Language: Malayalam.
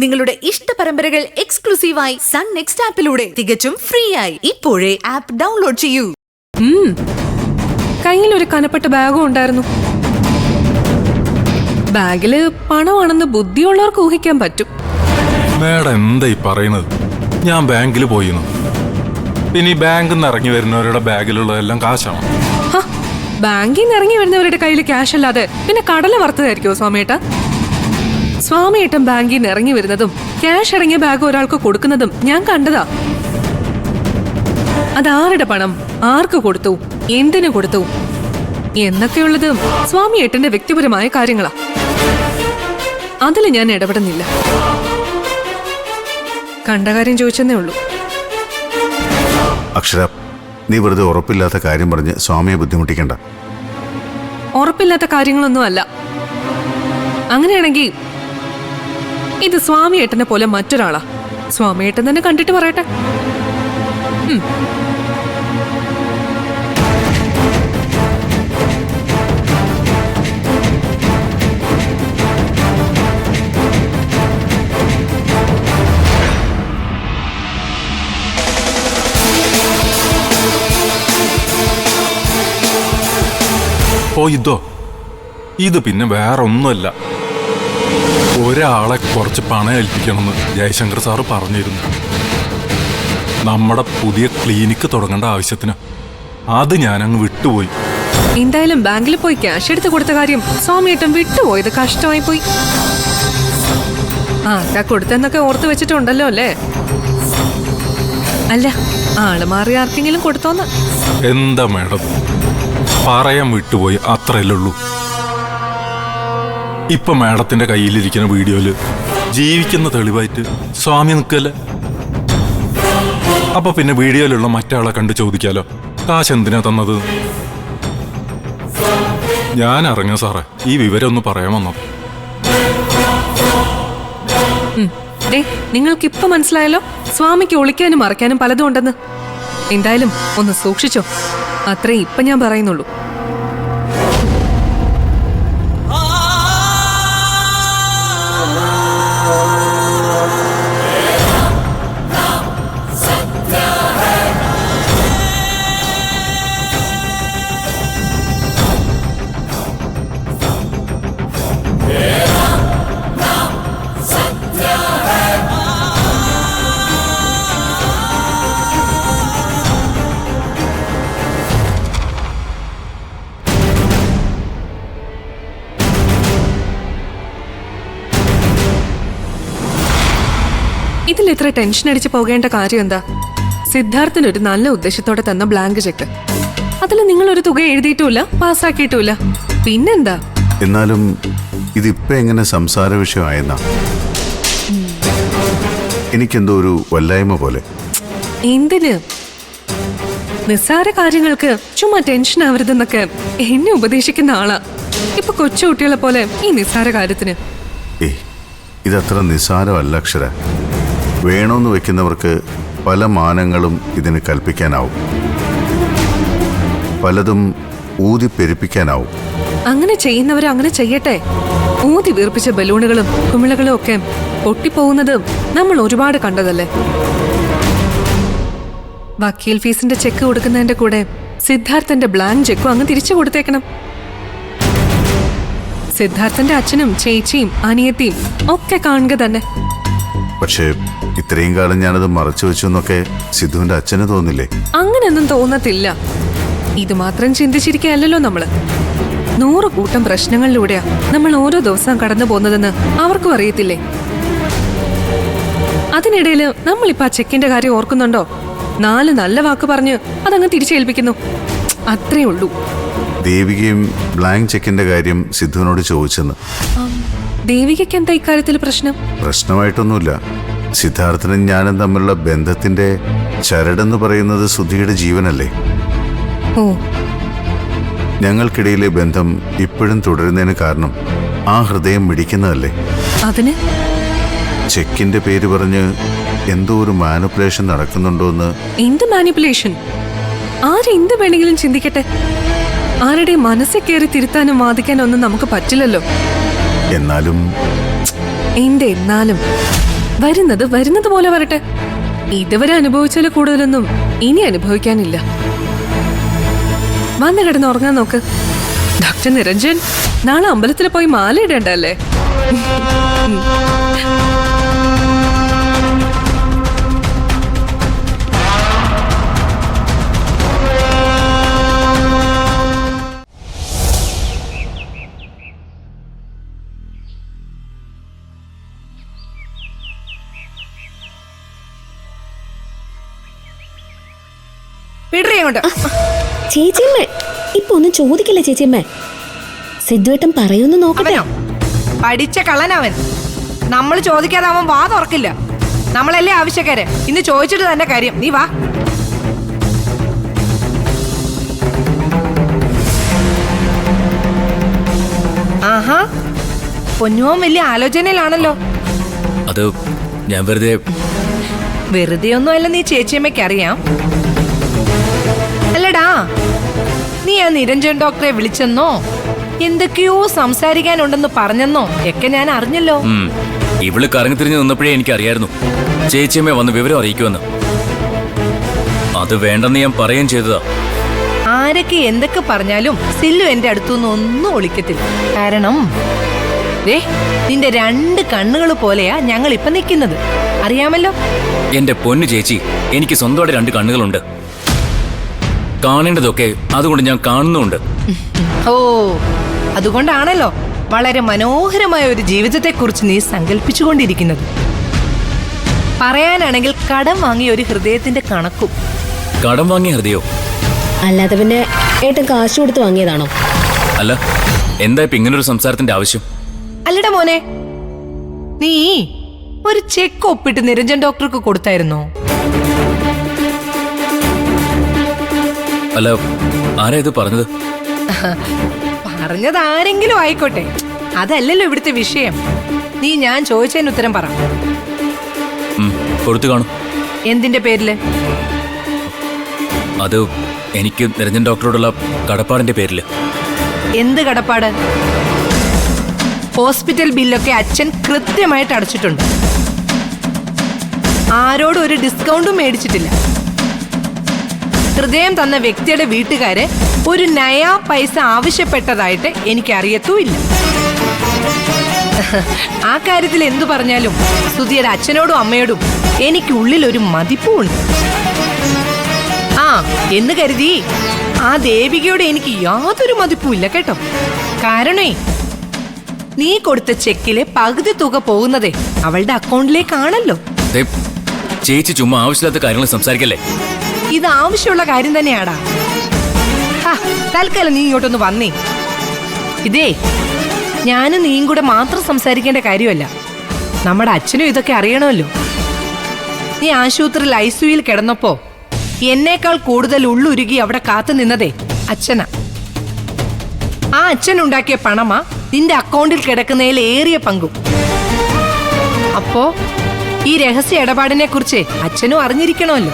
നിങ്ങളുടെ ഇഷ്ട പരമ്പരകൾ എക്സ്ക്ലൂസീവായി സൺ നെക്സ്റ്റ് ആപ്പിലൂടെ തികച്ചും ഫ്രീ ആയി ഇപ്പോഴേ ആപ്പ് ഡൗൺലോഡ് ചെയ്യൂ. കയ്യിൽ ഒരു കനപ്പെട്ട ബാഗും ഉണ്ടായിരുന്നു. ബാഗില് പണമാണെന്ന് ബുദ്ധിയുള്ളവർക്ക് ഊഹിക്കാൻ പറ്റും. മേഡം എന്തായി പറയുന്നത്? ഞാൻ ബാങ്കിൽ പോയിരുന്നു. ഇനി ബാങ്കിൽ നിന്ന് ഇറങ്ങി വരുന്നവരുടെ ബാഗിലുള്ളതെല്ലാം കാശാണ്. ബാങ്കിൽ നിന്ന് ഇറങ്ങി വരുന്നവരുടെ കയ്യിൽ ക്യാഷ് അല്ലാതെ പിന്നെ കടല വറുത്തതായിരിക്കുമോ സ്വാമിയേട്ട? സ്വാമിയേട്ടൻ ബാങ്കിൽ നിന്ന് ഇറങ്ങി വരുന്നതും ക്യാഷ് അടങ്ങിയ ബാഗ് ഒരാൾക്ക് കൊടുക്കുന്നതും ഞാൻ കണ്ടതാ. അതാരുടെ പണം, ആർക്ക് കൊടുത്തു, എന്തിനു കൊടുത്തു എന്നൊക്കെയുള്ളത് സ്വാമിയേട്ടന്റെ വ്യക്തിപരമായ കാര്യങ്ങളാ. അതിൽ ഞാൻ ഇടപെടുന്നില്ല. കണ്ട കാര്യം ചോദിച്ചെന്നേ ഉള്ളൂ. അക്ഷര, നീ വെറുതെ ഉറപ്പില്ലാത്ത കാര്യം പറഞ്ഞ് സ്വാമിയെ ബുദ്ധിമുട്ടിക്കണ്ട. ഉറപ്പില്ലാത്ത കാര്യങ്ങളൊന്നും അല്ല. അങ്ങനെയാണെങ്കിൽ ഇത് സ്വാമിയേട്ടനെ പോലെ മറ്റൊരാളാ. സ്വാമിയേട്ടൻ തന്നെ കണ്ടിട്ട് പറയട്ടെ. ഓ ഇതോ, ഇത് പിന്നെ വേറെ ഒന്നുമല്ല. ഒരാളെ കുറച്ച് പണം ഏൽപ്പിക്കണമെന്ന് ജയശങ്കർ സാറ് പറഞ്ഞിരുന്നു. നമ്മുടെ പുതിയ ക്ലിനിക്ക് തുടങ്ങേണ്ട ആവശ്യത്തിന്. അത് ഞാനങ്ങ് വിട്ടുപോയി. എന്തായാലും ബാങ്കിൽ പോയി ക്യാഷ് എടുത്ത് കൊടുത്ത കാര്യം സ്വാമിയേട്ടൻ വിട്ടുപോയത് കഷ്ടമായി പോയി. ആർക്കാ കൊടുത്തെന്നൊക്കെ ഓർത്ത് വെച്ചിട്ടുണ്ടല്ലോ അല്ലേ? അല്ല, ആള് മാറി ആർക്കെങ്കിലും കൊടുത്തോന്ന്? എന്താ മേഡം, പറയാൻ വിട്ടുപോയി, അത്രയല്ലേ ഉള്ളൂ. ഇപ്പൊ മേഡത്തിന്റെ കയ്യിലിരിക്കുന്ന വീഡിയോയില് ജീവിക്കുന്ന തെളിവായിട്ട് സ്വാമി നിൽക്കല്ലേ. അപ്പൊ പിന്നെ വീഡിയോയിലുള്ള മറ്റാളെ കണ്ട് ചോദിക്കാലോ, കാശ് എന്തിനാ തന്നത്? ഞാൻ അറിഞ്ഞ സാറേ, ഈ വിവരം ഒന്ന് പറയാൻ വന്നത്. നിങ്ങൾക്ക് ഇപ്പൊ മനസ്സിലായല്ലോ സ്വാമിക്ക് ഒളിക്കാനും മറയ്ക്കാനും പലതും ഉണ്ടെന്ന്. എന്തായാലും ഒന്ന് സൂക്ഷിച്ചോ, അത്രേ ഇപ്പൊ ഞാൻ പറയുന്നുള്ളൂ. ഇതിൽ ഇത്ര ടെൻഷൻ അടിച്ച് പോകേണ്ട കാര്യം എന്താ? സിദ്ധാർത്ഥന് ഒരു നല്ല ഉദ്ദേശത്തോടെ തന്ന ബ്ലാങ്ക് ചെക്ക്. അതിൽ നിങ്ങളൊരു തുക എഴുതിയിട്ടുമില്ല, പാസ്സാക്കിയിട്ടുമില്ല. പിന്നെന്താ? എന്നാലും ഇതിപ്പോ എങ്ങനെ സംസാര വിഷയമായെന്നാ? എനിക്കെന്തോ ഒരു വല്ലായ്മ പോലെ. എന്തിന്? നിസ്സാര കാര്യങ്ങൾക്ക് ചുമ്മാ ടെൻഷൻ ആവരുതെന്നൊക്കെ എന്നെ ഉപദേശിക്കുന്ന ആളാ. ഇപ്പൊ കൊച്ചു കുട്ടികളെ പോലെ ഈ നിസ്സാര കാര്യത്തിന്. ഇതത്ര നിസ്സാരമല്ല അക്ഷര. വേണമെന്ന് വെക്കുന്നവർക്ക് പല മാനങ്ങളും ഇതിന് കൽപ്പിക്കാനാവും, പലതും ഊതി പെരുപ്പിക്കാനാവും. അങ്ങനെ ചെയ്യുന്നവർ അങ്ങനെ ചെയ്യട്ടെ. ഊതി വീർപ്പിച്ച ബലൂണുകളും കുമിളകളും ഒക്കെ പൊട്ടിപ്പോകുന്നത് നമ്മൾ ഒരുപാട് കണ്ടതല്ലേ. വക്കീൽ ഫീസിന്റെ ചെക്ക് കൊടുക്കുന്നതിന്റെ കൂടെ സിദ്ധാർത്ഥന്റെ ബ്ലാങ്ക് ചെക്കും അങ്ങ് തിരിച്ചു കൊടുത്തേക്കണം. സിദ്ധാർത്ഥന്റെ അച്ഛനും ചേച്ചിയും അനിയത്തിയും ഒക്കെ കാണുക തന്നെ. പക്ഷേ ഇത്രയും കാലം ഞാനത് മറച്ചു വെച്ചു എന്നൊക്കെ സിദ്ധുവിന്റെ അച്ഛന് തോന്നില്ലേ? അങ്ങനെയൊന്നും തോന്നത്തില്ല. ഇത് മാത്രം ചിന്തിച്ചിരിക്കുകയല്ലോ നമ്മള്. 100 കൂട്ടം പ്രശ്നങ്ങളിലൂടെയാ നമ്മൾ ഓരോ ദിവസം കടന്നു പോകുന്നതെന്ന് അവർക്കും അറിയത്തില്ലേ? അതിനിടയില് നമ്മളിപ്പോ ആ ചെക്കിന്റെ കാര്യം ഓർക്കുന്നുണ്ടോ? 4 നല്ല വാക്ക് പറഞ്ഞ് അതങ്ങ് തിരിച്ചേൽപ്പിക്കുന്നു, അത്രേ ഉള്ളൂ. ദേവികയും ബ്ലാങ്ക് ചെക്കിന്റെ കാര്യം സിദ്ധുവിനോട് ചോദിച്ചെന്ന്. ദേവികയ്ക്ക് എന്താ ഇക്കാര്യത്തിൽ പ്രശ്നം? പ്രശ്നമായിട്ടൊന്നുമില്ല. സിദ്ധാർത്ഥനും ഞാനും തമ്മിലുള്ള ബന്ധത്തിന്റെ ചരടെന്ന് പറയുന്നത് സുധിയുടെ ജീവനല്ലേ. ഓ, ഞങ്ങൾക്കിടയിലെ ബന്ധം ഇപ്പോഴും തുടരുന്നതിന് കാരണം ആ ഹൃദയം മിടിക്കുന്നതല്ലേ. അതിന് ചെക്കിന്റെ പേര് പറഞ്ഞ് എന്തോ ഒരു മാനിപ്പുലേഷൻ നടക്കുന്നുണ്ടോന്ന്. എന്ത് മാനിപ്പുലേഷൻ? ആരെന്ത് വേണമെങ്കിലും ചിന്തിക്കട്ടെ. ആരുടെ മനസ്സിൽ കയറി തിരുത്താനും വാദിക്കാനും ഒന്നും നമുക്ക് പറ്റില്ലല്ലോ. എന്നാലും എന്റെ എന്നാലും വരുന്നത് വരുന്നത് പോലെ വരട്ടെ. ഇതുവരെ അനുഭവിച്ചാൽ കൂടുതലൊന്നും ഇനി അനുഭവിക്കാനില്ല. വന്ന് കിടന്ന് ഉറങ്ങാൻ നോക്ക്. ഡോക്ടർ നിരഞ്ജൻ നാളെ അമ്പലത്തിൽ പോയി മാല ഇടണ്ടല്ലേ? ചേച്ചിയമ്മ ഇപ്പൊ ഒന്നും ചോദിക്കില്ല ചേച്ചിയമ്മ. സിദ്ധുവേട്ടൻ പറയൂന്ന് നോക്കട്ടെ. പഠിച്ച കള്ളനവൻ. നമ്മൾ ചോദിക്കാതെ അവൻ വാ തുറക്കില്ല. നമ്മളല്ലേ ആവശ്യക്കാര്. ഇന്ന് ചോദിച്ചിട്ട് തന്നെ കാര്യം. നീ വാ. ആഹാ, പൊന്നുവൻ വലിയ ആലോചനയിലാണല്ലോ. അത് ഞാൻ വെറുതെ ഒന്നും അല്ല. നീ ചേച്ചിയമ്മയ്ക്ക് അറിയാം. അല്ലടാ, നീ ആ നിരഞ്ജൻ ഡോക്ടറെ വിളിച്ചെന്നോ എന്തൊക്കെയോ സംസാരിക്കാനുണ്ടെന്ന് പറഞ്ഞെന്നോ ഒക്കെ ഞാൻ അറിഞ്ഞല്ലോ. ഇവള് കറങ്ങി തിരിഞ്ഞു നിന്നപ്പോഴേ എനിക്കറിയായിരുന്നു ചേച്ചിയമ്മ വന്ന് വിവരം അറിയിക്കുമെന്ന്. അത് വേണ്ടെന്ന് ഞാൻ പറയുകയും ചെയ്തതാ. ആരൊക്കെ എന്തൊക്കെ പറഞ്ഞാലും സില്ലു എന്റെ അടുത്തുനിന്ന് ഒന്നും ഒളിക്കത്തില്ല. കാരണം നിന്റെ 2 കണ്ണുകൾ പോലെയാ ഞങ്ങൾ ഇപ്പൊ നിൽക്കുന്നത്. അറിയാമല്ലോ. എന്റെ പൊന്നു ചേച്ചി, എനിക്ക് സ്വന്തമായിട്ട് 2 കണ്ണുകളുണ്ട്. കാണേണ്ടതൊക്കെ അതുകൊണ്ട് ഞാൻ കാണുന്നുണ്ട്. ഓ, അതുകൊണ്ടാണല്ലോ വളരെ മനോഹരമായ ഒരു ജീവിതത്തെക്കുറിച്ച് നീ സങ്കല്പിച്ചുകൊണ്ടിരിക്കുന്നത്. പറയാനാണെങ്കിൽ കടം വാങ്ങിയ ഒരു ഹൃദയത്തിന്റെ കണക്കും. കടം വാങ്ങിയ ഹൃദയോ? അല്ലാതെ പിന്നെ ഏട്ടൻ കാശ് കൊടുത്ത് വാങ്ങിയതാണോ? അല്ല, എന്താ ഇപ്പൊ ഇങ്ങനൊരു സംസാരത്തിന്റെ ആവശ്യം? അല്ലടാ മോനെ, നീ ഒരു ചെക്ക് ഒപ്പിട്ട് നിരഞ്ജൻ ഡോക്ടർക്ക് കൊടുത്തായിരുന്നോ? അല്ല, ആരാ ഇത് പറഞ്ഞത്? പറഞ്ഞത് ആരെങ്കിലും ആയിക്കോട്ടെ, അതല്ലല്ലോ ഇവിടുത്തെ വിഷയം. നീ ഞാൻ ചോദിച്ചതിന് ഉത്തരം പറ. കൊടുത്തു കാണും. എന്തിന്റെ പേരില്? അത് എനിക്ക് നിരഞ്ജൻ ഡോക്ടറോടുള്ള കടപ്പാടിന്റെ പേരില്. എന്ത് കടപ്പാട്? ഹോസ്പിറ്റൽ ബില്ലൊക്കെ അച്ഛൻ കൃത്യമായിട്ട് അടച്ചിട്ടുണ്ട്. ആരോടും ഒരു ഡിസ്കൗണ്ടും മേടിച്ചിട്ടില്ല. ഹൃദയം തന്ന വ്യക്തിയുടെ വീട്ടുകാരെ ഒരു നയാ പൈസ ആവശ്യപ്പെട്ടതായിട്ട് എനിക്കറിയത്തുമില്ല. ആ കാര്യത്തിൽ എന്തു പറഞ്ഞാലും സുധിയുടെ അച്ഛനോടും അമ്മയോടും എനിക്കുള്ളിൽ ഒരു മതിപ്പുണ്ട്. ആ എന്ന് കരുതി ആ ദേവികയോട് എനിക്ക് യാതൊരു മതിപ്പുമില്ല കേട്ടോ. കാരണേ, നീ കൊടുത്ത ചെക്കിലെ പകുതി തുക പോകുന്നതേ അവളുടെ അക്കൗണ്ടിലേക്കാണല്ലോ. ചേച്ചി ചുമ്മാ ആവശ്യമില്ലാത്ത കാര്യങ്ങൾ സംസാരിക്കല്ലേ. ഇത് ആവശ്യമുള്ള കാര്യം തന്നെയാടാ. തൽക്കാലം നീ ഇങ്ങോട്ടൊന്ന് വന്നേ. ഇതേ ഞാനും നീയും കൂടെ മാത്രം സംസാരിക്കേണ്ട കാര്യമല്ല. നമ്മുടെ അച്ഛനും ഇതൊക്കെ അറിയണമല്ലോ. നീ ആശുപത്രിയിൽ ICUയിൽ കിടന്നപ്പോ എന്നേക്കാൾ കൂടുതൽ ഉള്ളുരുകി അവിടെ കാത്തു നിന്നതേ അച്ഛനാ. ആ അച്ഛൻ ഉണ്ടാക്കിയ പണമാ നിന്റെ അക്കൗണ്ടിൽ കിടക്കുന്നതിൽ ഏറിയ പങ്കും. അപ്പോ ഈ രഹസ്യ ഇടപാടിനെ കുറിച്ച് അച്ഛനും അറിഞ്ഞിരിക്കണമല്ലോ.